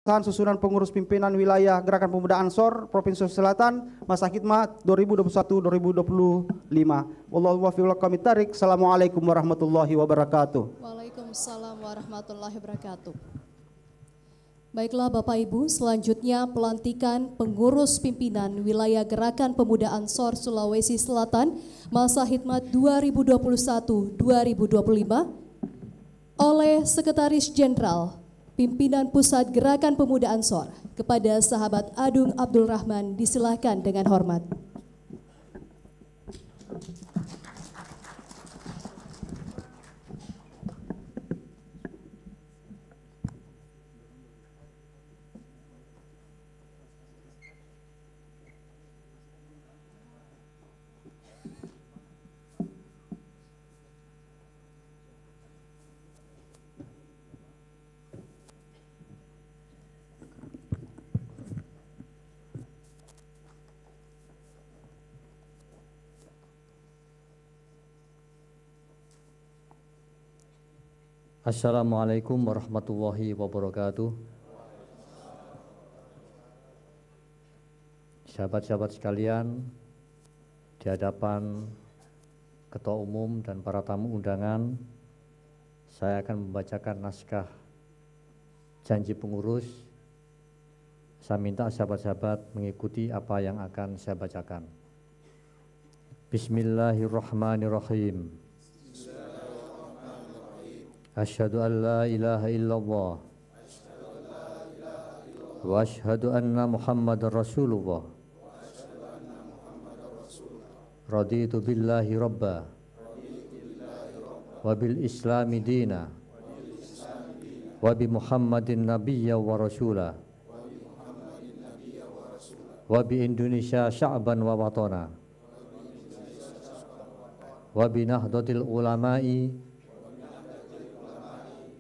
Susunan pengurus pimpinan wilayah Gerakan Pemuda Ansor Provinsi Sulawesi Selatan masa khidmat 2021-2025. Wallahu muwaffiq ila aqwamit thariq. Assalamualaikum warahmatullahi wabarakatuh. Waalaikumsalam warahmatullahi wabarakatuh. Baiklah Bapak Ibu, selanjutnya pelantikan pengurus pimpinan wilayah Gerakan Pemuda Ansor Sulawesi Selatan masa khidmat 2021-2025 oleh Sekretaris Jenderal Pimpinan Pusat Gerakan Pemuda Ansor kepada sahabat Adung Abdul Rahman, disilahkan dengan hormat. Assalamualaikum warahmatullahi wabarakatuh. Sahabat-sahabat sekalian, di hadapan Ketua Umum dan para tamu undangan, saya akan membacakan naskah janji pengurus. Saya minta sahabat-sahabat mengikuti apa yang akan saya bacakan. Bismillahirrahmanirrahim. Asyhadu an la ilaha illallah wa asyhadu anna Muhammadar Rasulullah. Raditu billahi rabba wa bil islami dina wa bi Muhammadin nabiyya wa rasula wa bi Indonesia sya'ban wa watana wa bi nahdlatil ulama'i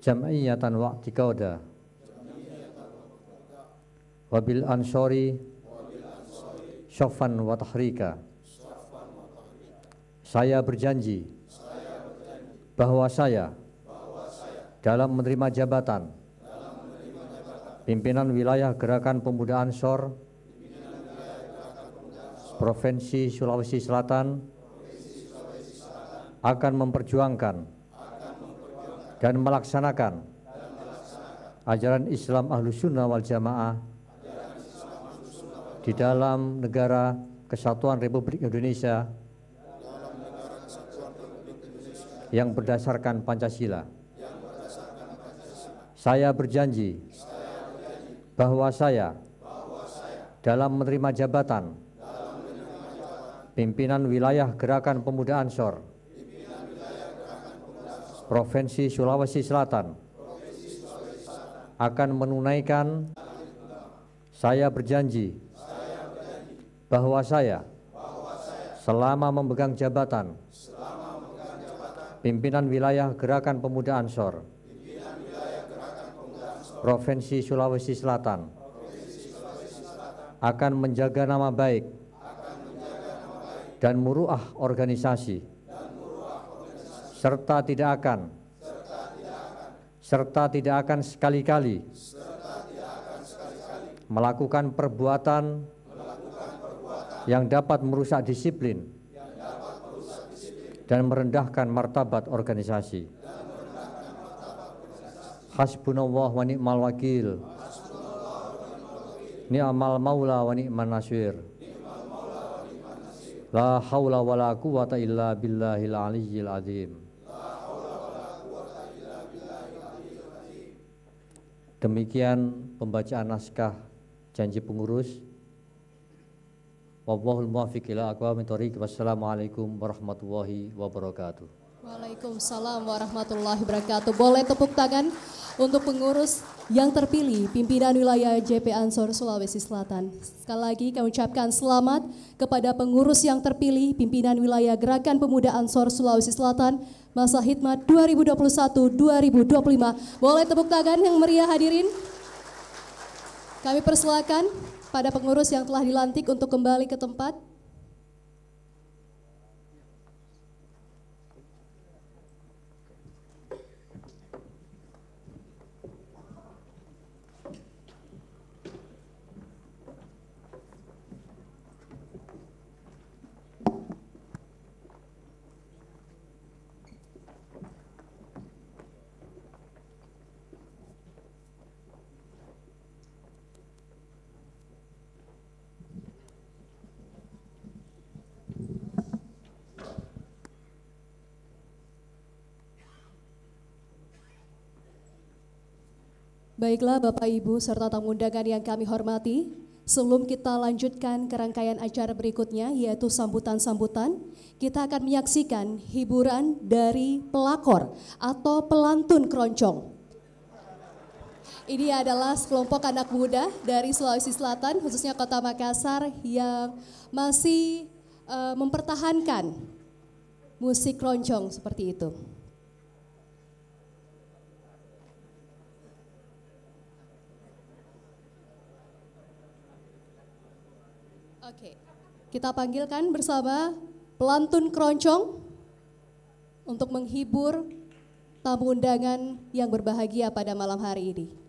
jam'iyatan wa'tiqada wabil ansori syafan wa tahrika. Saya berjanji bahwa saya dalam menerima jabatan pimpinan wilayah Gerakan Pemuda Ansor Provinsi Sulawesi Selatan akan memperjuangkan dan melaksanakan ajaran Islam Ahlus Sunnah wal Jamaah di dalam negara Kesatuan Republik Indonesia yang berdasarkan Pancasila. Saya berjanji bahwa saya dalam menerima jabatan pimpinan wilayah Gerakan Pemuda Ansor Provinsi Sulawesi Selatan akan menunaikan. Saya berjanji bahwa saya selama memegang jabatan pimpinan wilayah Gerakan Pemuda Ansor Provinsi Sulawesi Selatan akan menjaga nama baik dan muruah organisasi serta tidak akan sekali-kali melakukan perbuatan yang dapat merusak disiplin dan merendahkan martabat organisasi. Hasbunallah wa ni'mal wakil, ni'mal maula wa ni'man nasir. La haula wa la quwata illa billahil aliyyil azim. Demikian pembacaan naskah janji pengurus. Wallahul muwaffiq ila aqwamit thoriq. Wassalamualaikum warahmatullahi wabarakatuh. Waalaikumsalam warahmatullahi wabarakatuh. Boleh tepuk tangan untuk pengurus yang terpilih pimpinan wilayah JP Ansor Sulawesi Selatan. Sekali lagi kami ucapkan selamat kepada pengurus yang terpilih pimpinan wilayah Gerakan Pemuda Ansor Sulawesi Selatan masa khidmat 2021-2025. Boleh tepuk tangan yang meriah hadirin. Kami persilakan pada pengurus yang telah dilantik untuk kembali ke tempat. Baiklah Bapak Ibu serta tamu undangan yang kami hormati, sebelum kita lanjutkan ke rangkaian acara berikutnya yaitu sambutan-sambutan, kita akan menyaksikan hiburan dari pelakor atau pelantun keroncong. Ini adalah sekelompok anak muda dari Sulawesi Selatan, khususnya Kota Makassar yang masih mempertahankan musik keroncong seperti itu. Oke, kita panggilkan bersama pelantun keroncong untuk menghibur tamu undangan yang berbahagia pada malam hari ini.